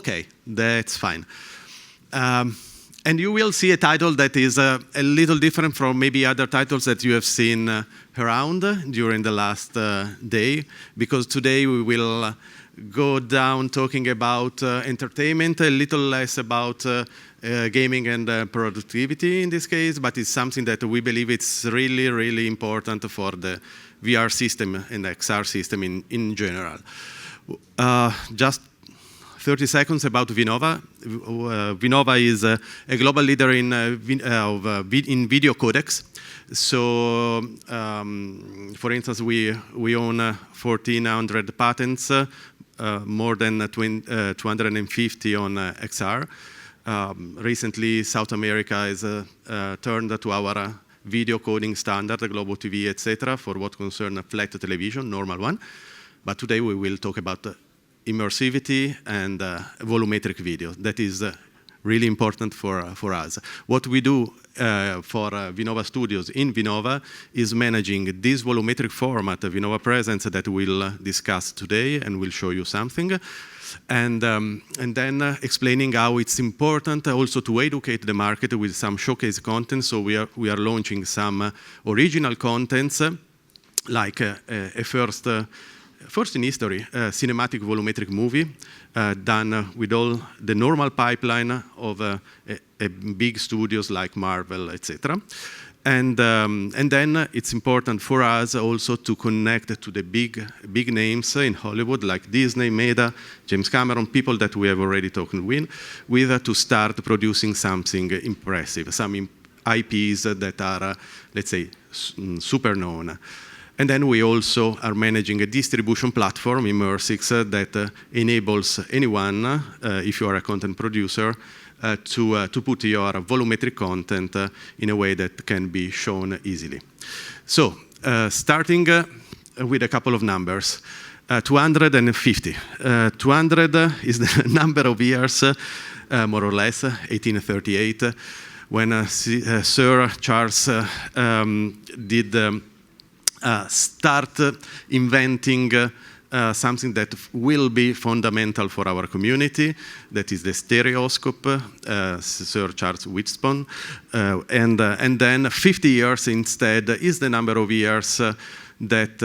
Okay, that's fine. And you will see a title that is a little different from maybe other titles that you have seen around during the last day, because today we will go down talking about entertainment, a little less about gaming and productivity in this case, but it's something that we believe it's really, really important for the VR system and the XR system in general. Just 30 seconds about Vinova. Vinova is a global leader in video codecs. So, for instance, we own 1,400 patents, more than 250 on XR. Recently, South America has turned to our video coding standard, Global TV, etc., for what concerns flat television, normal one. But today we will talk about immersivity and volumetric video. That is really important for us. What we do for Vinova Studios in Vinova is managing this volumetric format, Vinova PresenZ, that we'll discuss today and we'll show you something. And then explaining how it's important also to educate the market with some showcase content. So we are launching some original contents, like a first in history, cinematic volumetric movie done with all the normal pipeline of big studios like Marvel, etc. And then it's important for us also to connect to the big names in Hollywood like Disney, Meta, James Cameron, people that we have already talked with to start producing something impressive, some IPs that are, let's say, super known. And then we also are managing a distribution platform, immersive, that enables anyone, if you are a content producer, to put your volumetric content in a way that can be shown easily. So, starting with a couple of numbers. 250. 200 is the number of years, more or less, 1838, when Sir Charles did start inventing something that will be fundamental for our community, that is the stereoscope, Sir Charles Whitstone. And then 50 years instead is the number of years that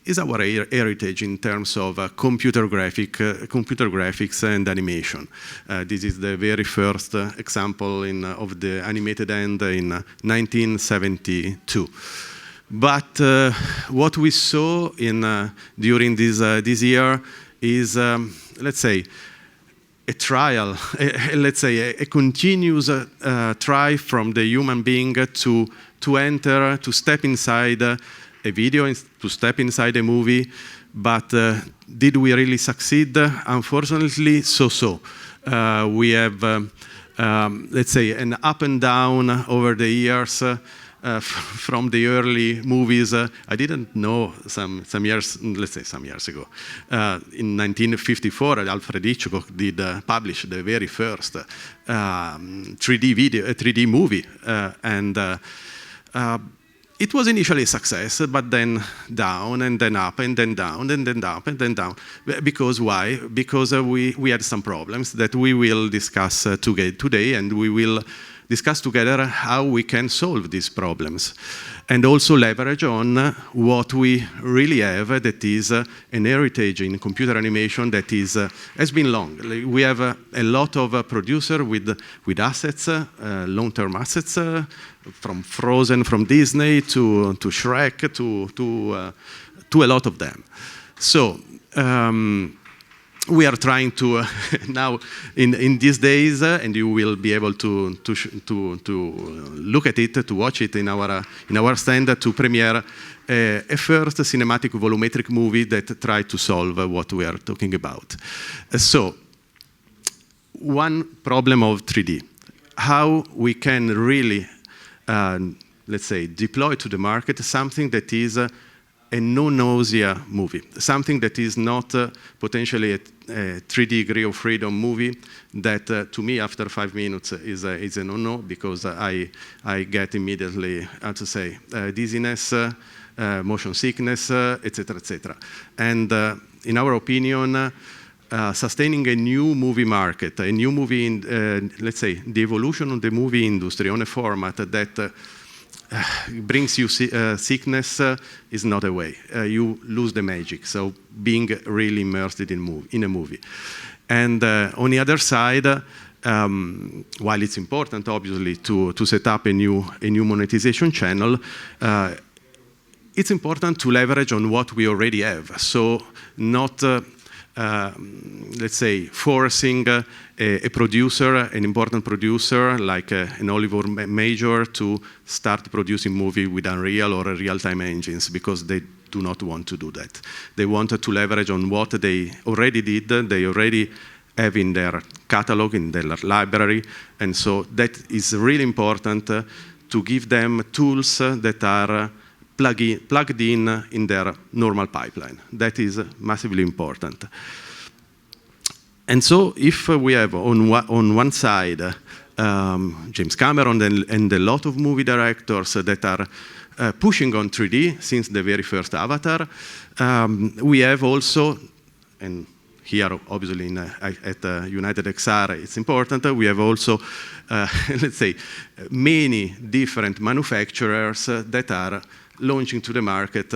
is our heritage in terms of computer graphics and animation. This is the very first example of the animated end in 1972. But what we saw during this year is, let's say, a trial, a continuous try from the human being to step inside a video, to step inside a movie. But did we really succeed? Unfortunately, so. We have, let's say, an up and down over the years. From the early movies, I didn't know some years, let's say some years ago. In 1954, Alfred Hitchcock did publish the very first 3D movie, and it was initially a success, but then down and then up and then down and then up and then down. Because why? Because we had some problems that we will discuss today, and we will discuss together how we can solve these problems and also leverage on what we really have, that is an heritage in computer animation that has been long. We have a lot of producers with assets, long-term assets, from Frozen, from Disney to Shrek, to a lot of them. So, we are trying to now in these days, and you will be able to look at it, to watch it in our stand, to premiere a first cinematic volumetric movie that tried to solve what we are talking about. So, one problem of 3D: how we can really, let's say, deploy to the market something that is a no-nausea movie, something that is not potentially a 3D degree of freedom movie that, to me, after 5 minutes is a no-no, because I get immediately, how to say, dizziness, motion sickness, etc., etc. And in our opinion, sustaining a new movie market, a new movie, let's say, the evolution of the movie industry on a format that brings you sickness is not a way. You lose the magic, so being really immersed in a movie. And on the other side, while it's important, obviously, to set up a new monetization channel, it's important to leverage on what we already have. So not, let's say, forcing a producer, an important producer, like an Hollywood major, to start producing movie with Unreal or real-time engines, because they do not want to do that. They wanted to leverage on what they already did, they already have in their catalog, in their library, and so that is really important to give them tools that are plugged in their normal pipeline. That is massively important. And so if we have on one side James Cameron and a lot of movie directors that are pushing on 3D since the very first Avatar, we have also, and here obviously at United XR it's important, we have also, let's say, many different manufacturers that are launching to the market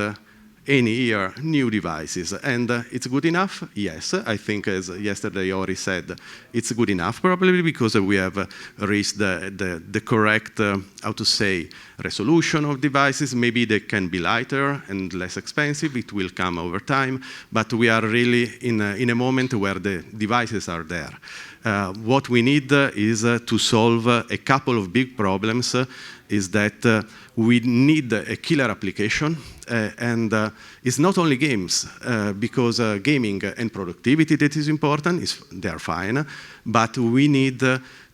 any year new devices. And it's good enough? Yes, I think, as yesterday Ori said, it's good enough, probably because we have reached the correct, how to say, resolution of devices. Maybe they can be lighter and less expensive. It will come over time, but we are really in a moment where the devices are there. What we need is to solve a couple of big problems, is that we need a killer application, and it's not only games, because gaming and productivity that is important, they are fine, but we need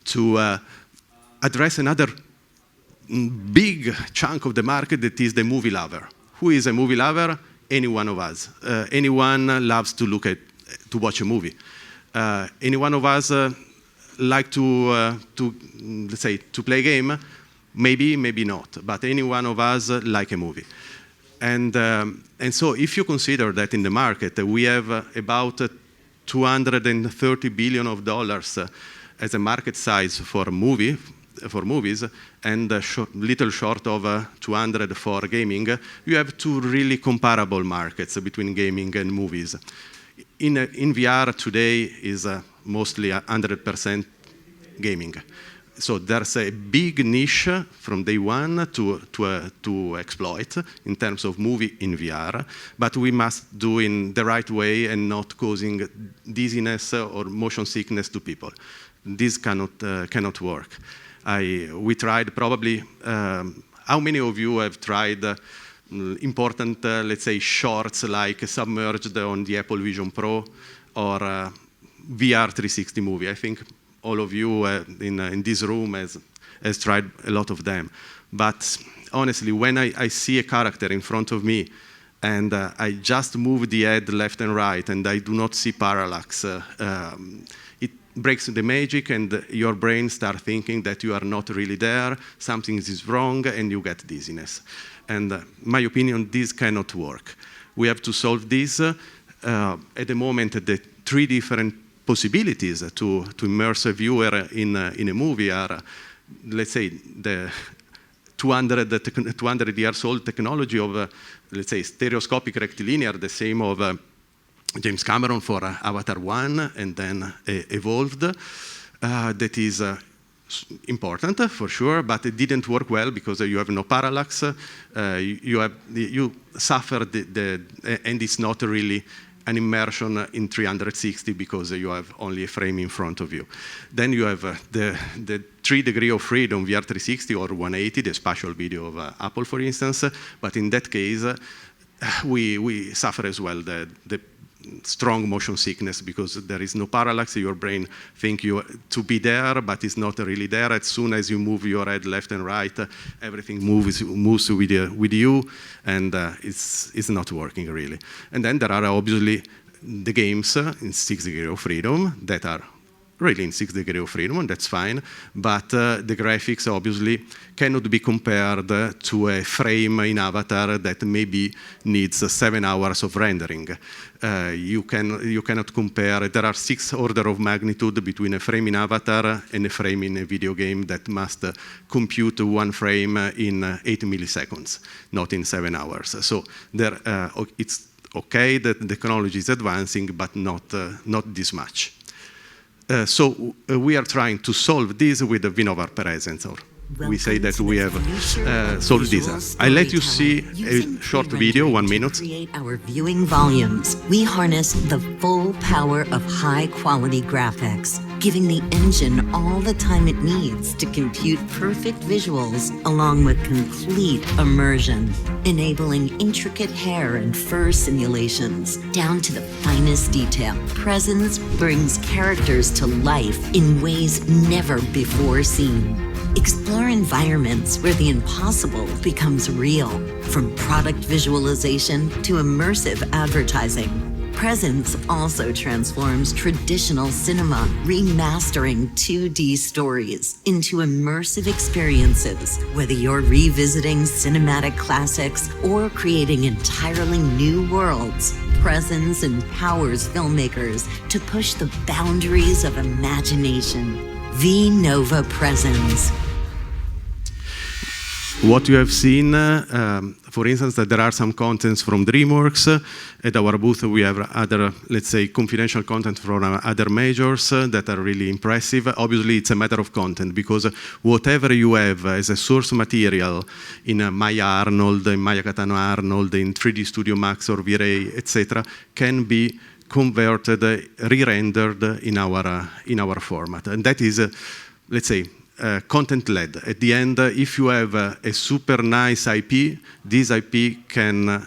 to address another big chunk of the market that is the movie lover. Who is a movie lover? Any one of us. Anyone loves to watch a movie. Any one of us like to let's say, to play a game? Maybe, maybe not, but any one of us like a movie. And so if you consider that in the market we have about $230 billion as a market size for movies, and little short of 200 for gaming, you have two really comparable markets between gaming and movies. In VR today is mostly 100% gaming. So there's a big niche from day one to exploit in terms of movie in VR, but we must do in the right way and not causing dizziness or motion sickness to people. This cannot work. We tried probably, how many of you have tried important, let's say, shorts like Submerged on the Apple Vision Pro or VR 360 movie? I think all of you in this room has tried a lot of them. But honestly, when I see a character in front of me and I just move the head left and right and I do not see parallax, it breaks the magic and your brain starts thinking that you are not really there, something is wrong, and you get dizziness. And my opinion, this cannot work. We have to solve this. At the moment, the three different possibilities to immerse a viewer in a movie are, let's say, the 200 years old technology of, let's say, stereoscopic rectilinear, the same of James Cameron for Avatar 1, and then evolved. That is important for sure, but it didn't work well because you have no parallax. You suffer and it's not really an immersion in 360 because you have only a frame in front of you. Then you have the 3 degrees of freedom, VR 360 or 180, the spatial video of Apple, for instance. But in that case, we suffer as well the strong motion sickness because there is no parallax. Your brain thinks you to be there, but it's not really there. As soon as you move your head left and right, everything moves with you, and it's not working really. And then there are obviously the games in 6 degrees of freedom that are really in 6 degrees of freedom, and that's fine, but the graphics obviously cannot be compared to a frame in Avatar that maybe needs 7 hours of rendering. You cannot compare, there are 6 orders of magnitude between a frame in Avatar and a frame in a video game that must compute 1 frame in 8 milliseconds, not in 7 hours. So there, it's okay that the technology is advancing, but not this much. So we are trying to solve this with the Vinova PresenZ. We say that we have solved this. I let you see a short video, 1 minute. To create our viewing volumes, we harness the full power of high-quality graphics, giving the engine all the time it needs to compute perfect visuals along with complete immersion, enabling intricate hair and fur simulations down to the finest detail. PresenZ brings characters to life in ways never before seen. Explore environments where the impossible becomes real, from product visualization to immersive advertising. PresenZ also transforms traditional cinema, remastering 2D stories into immersive experiences. Whether you're revisiting cinematic classics or creating entirely new worlds, PresenZ empowers filmmakers to push the boundaries of imagination. Vinova PresenZ. What you have seen, for instance, that there are some contents from DreamWorks. At our booth, we have other, let's say, confidential content from other majors that are really impressive. Obviously, it's a matter of content, because whatever you have as a source material in Maya Arnold, in Maya Katana Arnold, in 3D Studio Max or V-Ray, etc., can be converted, re-rendered in our format. And that is, let's say, content-led. At the end, if you have a super nice IP, this IP can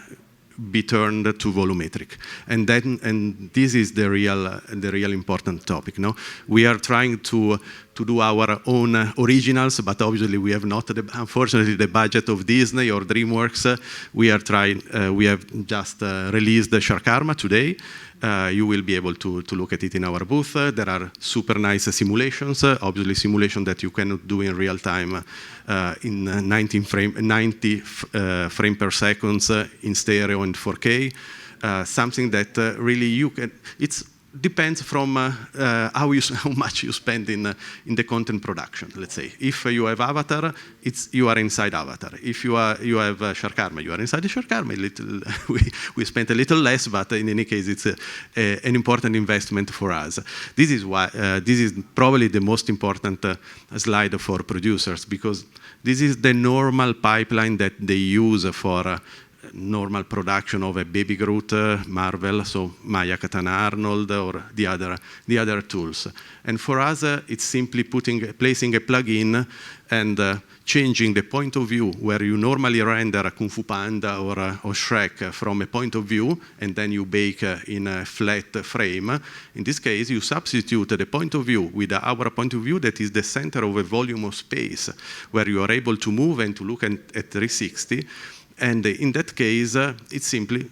be turned to volumetric, and this is the real important topic. No, we are trying to do our own originals, but obviously we have not, unfortunately, the budget of Disney or DreamWorks. We are trying. We have just released the Shark Karma today. You will be able to look at it in our booth. There are super nice simulations, obviously simulation that you cannot do in real time in 90 frame per second in stereo and 4K. Something that really you can, depends from how much you spend in the content production. Let's say if you have Avatar, you are inside Avatar. If you have Shark Karma, you are inside the Shark Karma. We spent a little less, but in any case, it's an important investment for us. This is why this is probably the most important slide for producers, because this is the normal pipeline that they use for normal production of a Baby Groot, Marvel, so Maya Katana Arnold, or the other tools. And for us, it's simply placing a plugin and changing the point of view where you normally render a Kung Fu Panda or Shrek from a point of view, and then you bake in a flat frame. In this case, you substitute the point of view with our point of view that is the center of a volume of space, where you are able to move and to look at 360. And in that case, it's simply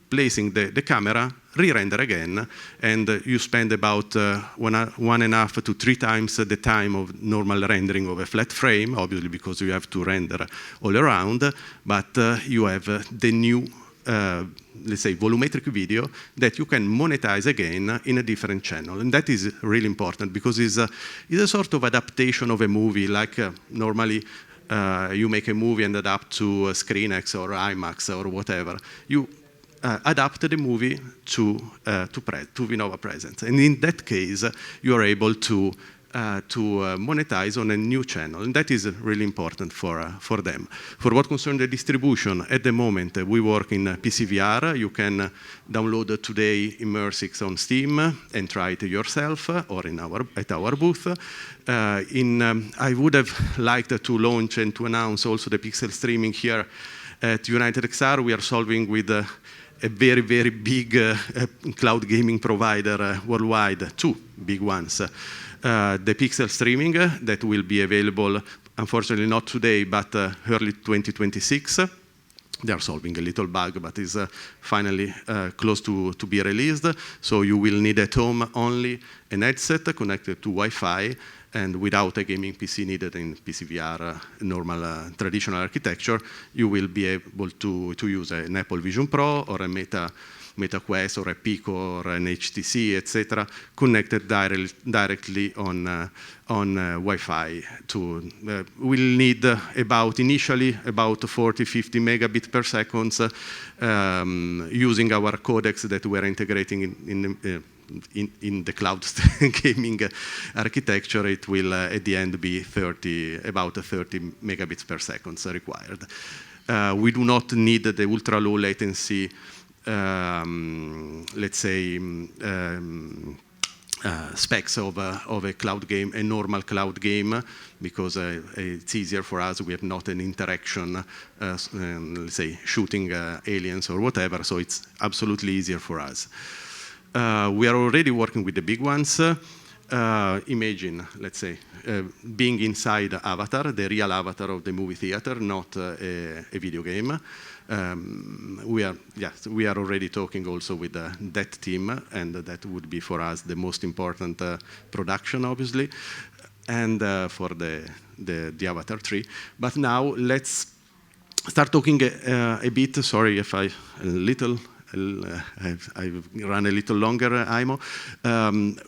placing the camera, re-render again, and you spend about 1.5 to 3 times the time of normal rendering of a flat frame, obviously because you have to render all around, but you have the new, let's say, volumetric video that you can monetize again in a different channel. And that is really important, because it's a sort of adaptation of a movie, like normally you make a movie and adapt to ScreenX or IMAX or whatever. You adapt the movie to Vinova PresenZ. And in that case, you are able to monetize on a new channel. And that is really important for them. For what concerns the distribution, at the moment, we work in PCVR. You can download today Immersive on Steam and try it yourself, or at our booth. I would have liked to launch and to announce also the pixel streaming here at United XR. We are solving with a very, very big cloud gaming provider worldwide, 2 big ones. The pixel streaming that will be available, unfortunately not today, but early 2026. they are solving a little bug, but is finally close to be released. So you will need at home only an headset connected to Wi-Fi and without a gaming PC needed in PCVR normal traditional architecture. You will be able to use an Apple Vision Pro or a Meta Quest or a Pico or an HTC, etc., connected directly on Wi-Fi. We'll need initially about 40-50 megabits per second using our codecs that we're integrating in the cloud gaming architecture. It will at the end be about 30 megabits per second required. We do not need the ultra low latency let's say, specs of a cloud game, a normal cloud game, because it's easier for us. We have not an interaction, let's say, shooting aliens or whatever, so it's absolutely easier for us. We are already working with the big ones. Imagine, let's say, being inside Avatar, the real avatar of the movie theater, not a video game. We are already talking also with that team, and that would be for us the most important production, obviously, and for the Avatar 3. But now let's start talking a bit. Sorry if I've run a little longer, Aimo.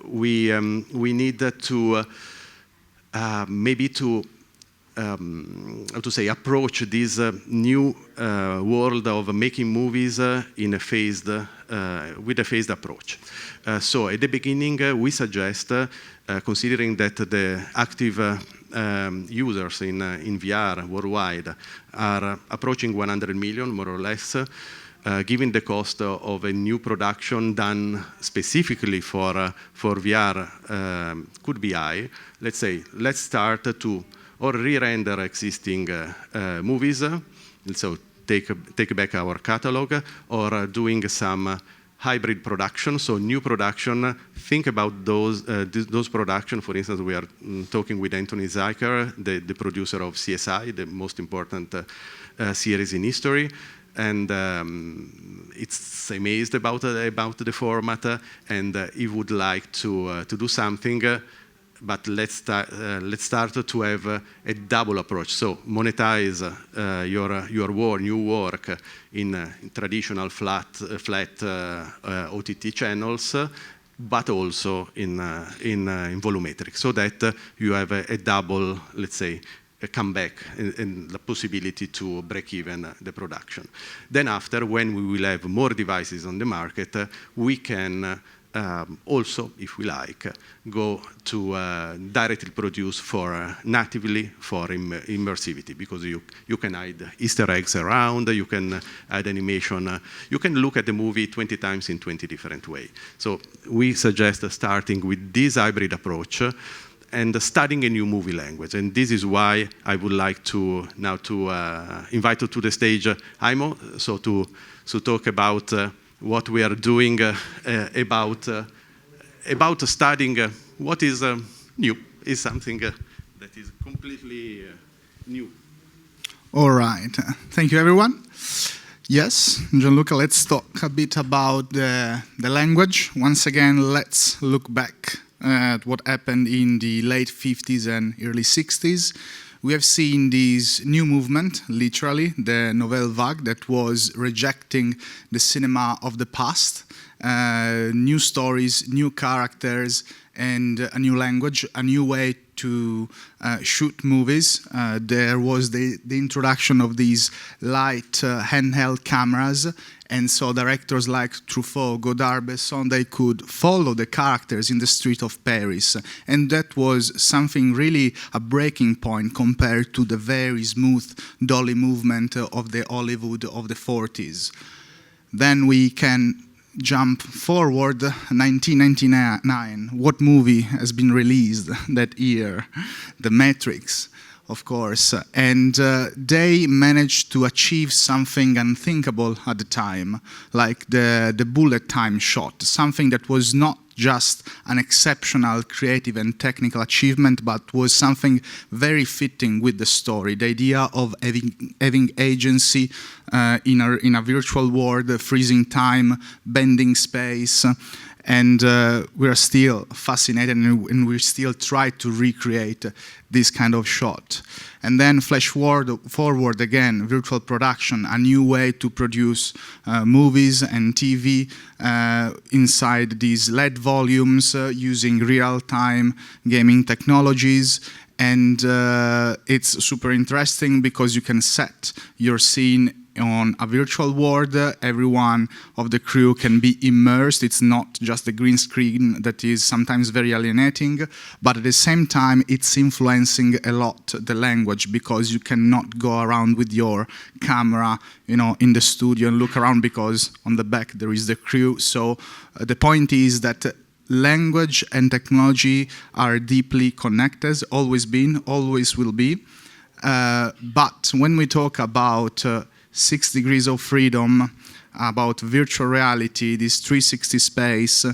We need to maybe to how to say, approach this new world of making movies in a phased, with a phased approach. So at the beginning, we suggest, considering that the active users in VR worldwide are approaching 100 million, more or less, given the cost of a new production done specifically for VR could be high. Let's say, let's start to or re-render existing movies, so take back our catalog, or doing some hybrid production, so new production. Think about those productions. For instance, we are talking with Anthony Zuiker, the producer of CSI, the most important series in history, and it's amazed about the format, and he would like to do something. But let's start to have a double approach. So monetize your new work in traditional flat OTT channels, but also in volumetric, so that you have a double, let's say, a comeback and the possibility to break even the production. Then after, when we will have more devices on the market, we can also, if we like, go to directly produce natively for immersivity, because you can hide Easter eggs around, you can add animation, you can look at the movie 20 times in 20 different ways. So we suggest starting with this hybrid approach and studying a new movie language. And this is why I would like to now invite you to the stage, Aimo, so to talk about what we are doing about studying what is new, is something that is completely new. All right. Thank you, everyone. Yes, Gianluca, let's talk a bit about the language. Once again, let's look back at what happened in the late 50s and early 60s. We have seen this new movement, literally, the Nouvelle Vague, that was rejecting the cinema of the past, new stories, new characters, and a new language, a new way to shoot movies. There was the introduction of these light handheld cameras, and so directors like Truffaut, Godard, Besson, they could follow the characters in the street of Paris. And that was something really a breaking point compared to the very smooth dolly movement of the Hollywood of the 40s. Then we can jump forward, 1999. What movie has been released that year? The Matrix, of course. And they managed to achieve something unthinkable at the time, like the bullet time shot, something that was not just an exceptional creative and technical achievement, but was something very fitting with the story. The idea of having agency in a virtual world, freezing time, bending space, and we're still fascinated, and we still try to recreate this kind of shot. And then flash forward again, virtual production, a new way to produce movies and TV inside these LED volumes using real-time gaming technologies. And it's super interesting because you can set your scene on a virtual world. Everyone of the crew can be immersed. It's not just a green screen that is sometimes very alienating, but at the same time it's influencing a lot the language, because you cannot go around with your camera, you know, in the studio and look around, because on the back there is the crew. So the point is that language and technology are deeply connected, always been, always will be. But when we talk about 6 degrees of freedom, about virtual reality, this 360 space,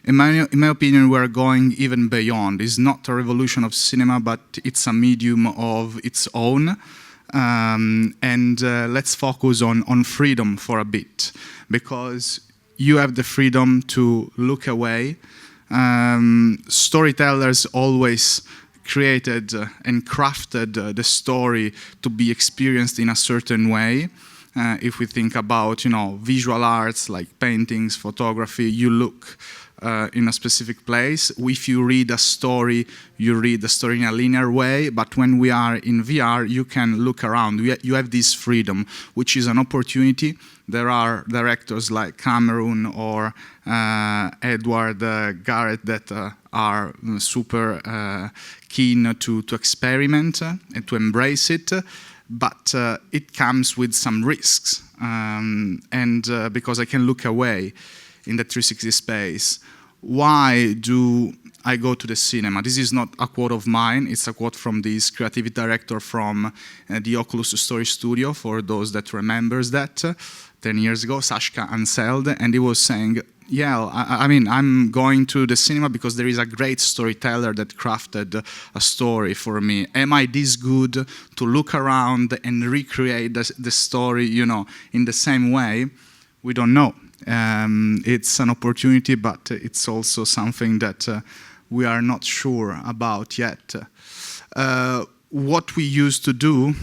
in my opinion, we're going even beyond. It's not a revolution of cinema, but it's a medium of its own. Let's focus on freedom for a bit, because you have the freedom to look away. Storytellers always created and crafted the story to be experienced in a certain way. If we think about, you know, visual arts like paintings, photography, you look in a specific place. If you read a story, you read the story in a linear way, but when we are in VR, you can look around. You have this freedom, which is an opportunity. There are directors like Cameron or Edward Garrett that are super keen to experiment and to embrace it. But it comes with some risks, because I can look away in the 360 space. Why do I go to the cinema? This is not a quote of mine, it's a quote from this creative director from the Oculus Story Studio, for those that remembers that, 10 years ago, Sascha Anseld, and he was saying, yeah, I mean, I'm going to the cinema because there is a great storyteller that crafted a story for me. Am I this good to look around and recreate the story, you know, in the same way? We don't know. It's an opportunity, but it's also something that we are not sure about yet. What we used to do,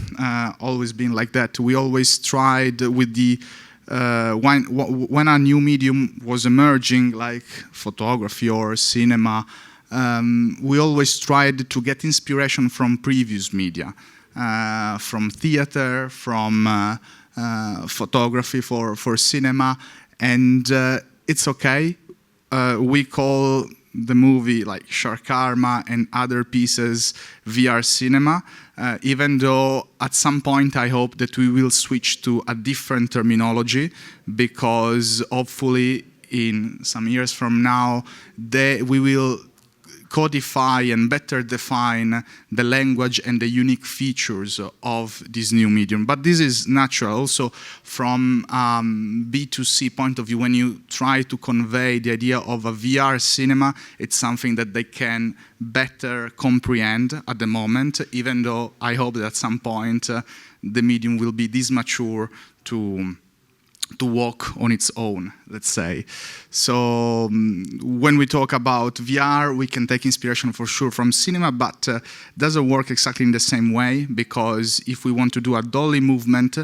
always been like that. We always tried with the when a new medium was emerging, like photography or cinema, we always tried to get inspiration from previous media, from theater, from photography for cinema, and it's okay. We call the movie like Shark Karma and other pieces VR cinema, even though at some point I hope that we will switch to a different terminology, because hopefully in some years from now we will codify and better define the language and the unique features of this new medium. But this is natural. Also from B2C point of view, when you try to convey the idea of a VR cinema, it's something that they can better comprehend at the moment, even though I hope that at some point the medium will be this mature to walk on its own, let's say. So when we talk about VR, we can take inspiration for sure from cinema, but doesn't work exactly in the same way, because if we want to do a dolly movement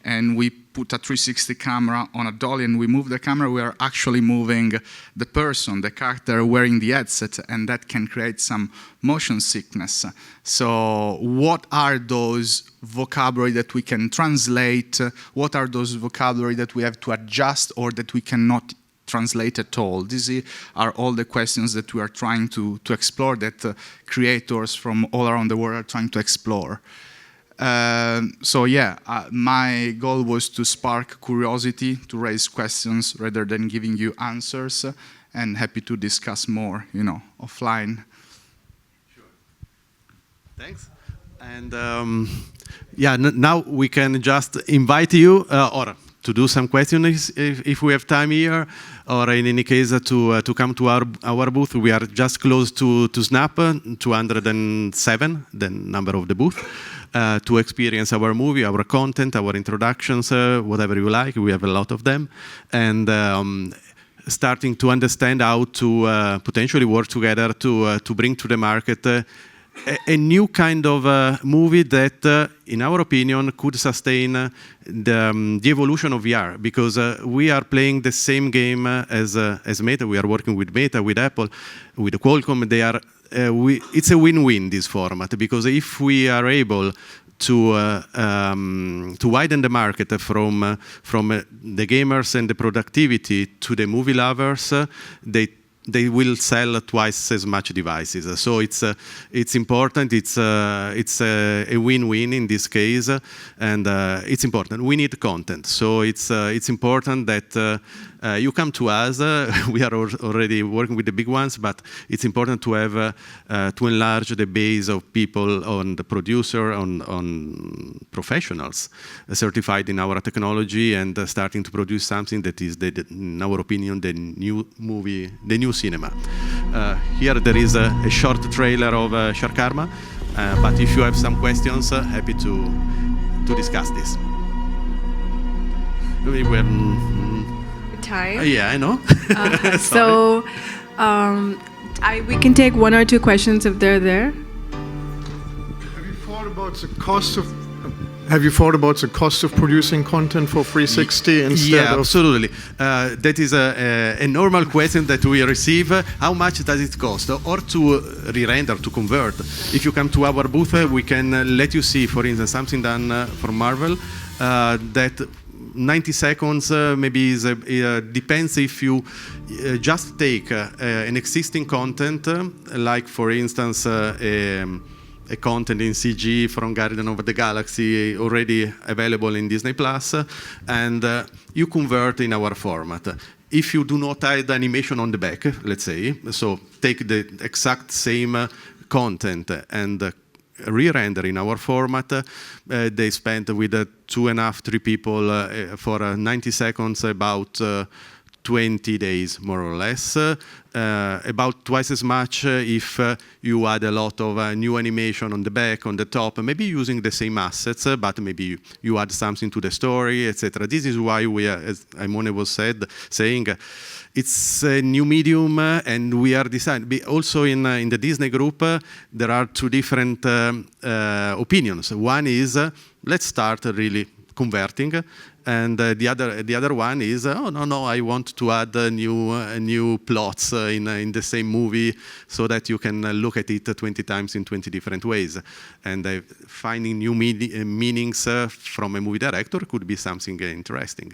and we put a 360 camera on a dolly and we move the camera, we are actually moving the person, the character wearing the headset, and that can create some motion sickness. So what are those vocabulary that we can translate? What are those vocabulary that we have to adjust or that we cannot translate at all? These are all the questions that we are trying to explore, that creators from all around the world are trying to explore. So yeah, my goal was to spark curiosity, to raise questions rather than giving you answers, and happy to discuss more, you know, offline. Sure. Thanks. And yeah, now we can just invite you, or to do some questions if we have time here, or in any case to come to our booth. We are just close to Snap, 207, the number of the booth, to experience our movie, our content, our introductions, whatever you like. We have a lot of them, and starting to understand how to potentially work together to bring to the market a new kind of movie that, in our opinion, could sustain the evolution of VR, because we are playing the same game as Meta. We are working with Meta, with Apple, with Qualcomm. They are. It's a win-win, this format, because if we are able to widen the market from the gamers and the productivity to the movie lovers, they will sell twice as much devices. So it's important. It's a win-win in this case, and it's important. We need content, so it's important that you come to us. We are already working with the big ones, but it's important to have to enlarge the base of people, on the producer, on professionals certified in our technology, and starting to produce something that is, in our opinion, the new movie, the new cinema. Here there is a short trailer of Sharkarma, but if you have some questions, happy to discuss this. Time. Yeah, I know. So we can take one or two questions if they're there. Have you thought about the cost of producing content for 360 instead yeah, of? Absolutely. That is a normal question that we receive. How much does it cost? Or to re-render, to convert? If you come to our booth, we can let you see, for instance, something done for Marvel that 90 seconds maybe depends if you just take an existing content, like for instance a content in CG from Guardian of the Galaxy already available in Disney Plus, and you convert in our format. If you do not add animation on the back, let's say, so take the exact same content and re-render in our format, they spent with 2.5-3 people for 90 seconds about 20 days, more or less. About twice as much if you add a lot of new animation on the back, on the top, maybe using the same assets, but maybe you add something to the story, etc. This is why we are, as Aimone was saying, it's a new medium, and we are deciding. Also in the Disney group, there are two different opinions. One is, let's start really converting, and the other one is, oh no, I want to add new plots in the same movie, so that you can look at it 20 times in 20 different ways. And finding new meanings from a movie director could be something interesting.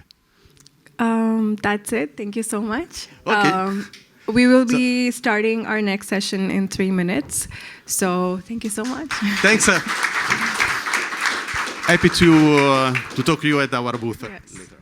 That's it. Thank you so much. Okay. We will be starting our next session in 3 minutes. So thank you so much. Thanks. Happy to talk to you at our booth Yes. later.